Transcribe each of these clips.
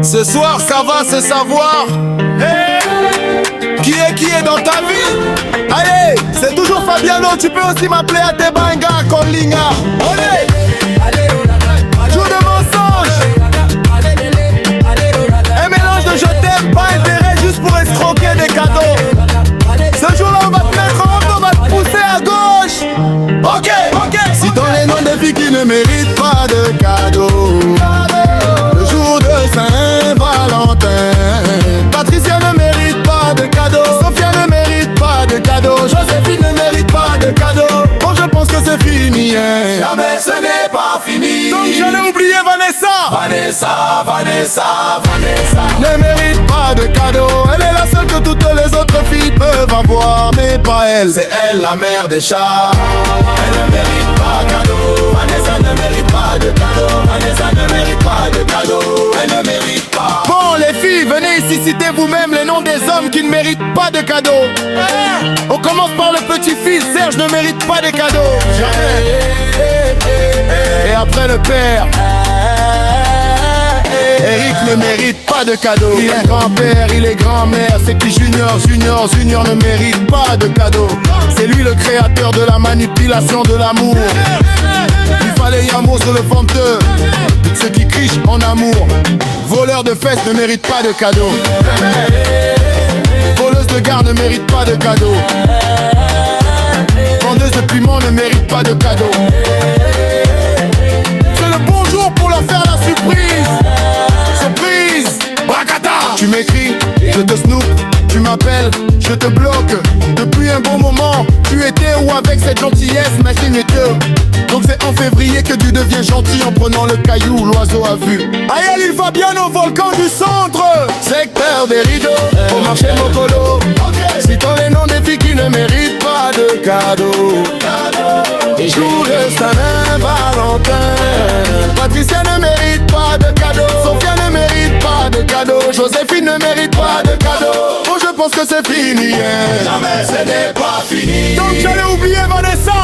Ce soir ça va se savoir. Hey, qui est dans ta vie? Allez, c'est toujours Fabiano, tu peux aussi m'appeler à Tebanga, Kolinga. Allez, jour de mensonge. Un mélange de je t'aime, pas intérêt, juste pour escroquer des cadeaux. Ce jour-là on va te mettre en haut, on va te pousser à gauche. Ok. Si dans les noms des filles qui ne méritent pas de cadeaux, le jour de Saint-Valentin, Patricia ne mérite pas de cadeaux, Sophia ne mérite pas de cadeaux, Joséphine ne mérite pas de cadeaux. Bon, je pense que c'est fini, hein. Jamais ce n'est pas fini. Donc j'allais oublier Vanessa ne mérite pas de cadeaux. Elle est la seule que toutes les autres filles peuvent avoir, mais pas elle. C'est elle la mère des chats. Elle ne mérite pas de cadeau. Vanessa ne mérite pas de cadeau. Vanessa ne mérite pas de cadeau. Elle ne mérite pas. Bon les filles, venez ici citer vous-même les noms des hommes qui ne méritent pas de cadeaux. On commence par le petit-fils, Serge ne mérite pas de cadeaux. Et après le père, Eric ne mérite pas de cadeau. Il est grand-père, il est grand-mère. C'est qui Junior ne mérite pas de cadeau. C'est lui le créateur de la manipulation de l'amour. Il fallait y amour sur le ventre. Ceux qui crichent en amour. Voleur de fesses ne mérite pas de cadeau. Voleuse de gare ne mérite pas de cadeau. Vendeuse de piment ne mérite pas de cadeau. C'est le bon jour pour leur faire la surprise. Surprise, Bracata. Tu m'écris, je te snoop. Tu m'appelles, je te bloque. Depuis un bon moment, tu étais où avec cette gentillesse, machine donc c'est en février que tu deviens gentil en prenant le caillou, l'oiseau a vu. Aïe, il va bien au volcan du centre. Secteur des rideaux, au marché Mokolo. Citons les noms des filles qui ne méritent pas de cadeaux. Et jour de Saint-Valentin, Patricia ne mérite pas de cadeaux. Sophia ne mérite pas de cadeaux. Joséphine ne mérite pas de cadeaux. Bon, je pense que c'est fini, hein. Jamais ce n'est pas fini. Donc j'allais oublier Vanessa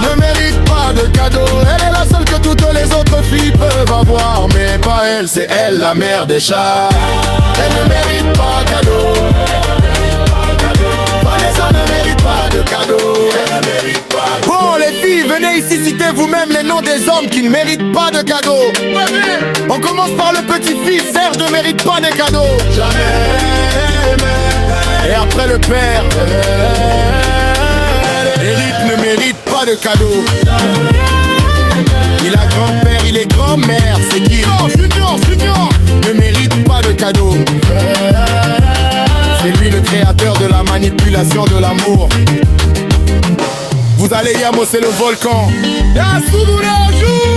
ne mérite pas de cadeaux. Elle est la seule que toutes les autres filles peuvent avoir, mais pas elle, c'est elle la mère des chats. Elle ne mérite pas de cadeaux. Vanessa ne mérite pas de cadeaux. Elle ne mérite pas. Bon les filles, venez ici citer vous-même les noms des hommes qui ne méritent pas de cadeaux. On commence par le petit-fils, Serge ne mérite pas de cadeaux. Jamais. Et après le père, Eric ne mérite pas de cadeau. Il a grand-père, il est grand-mère. C'est qui? Junior ne mérite pas de cadeau. C'est lui le créateur de la manipulation de l'amour. Vous allez y amosser le volcan. Y'a Souboula jour.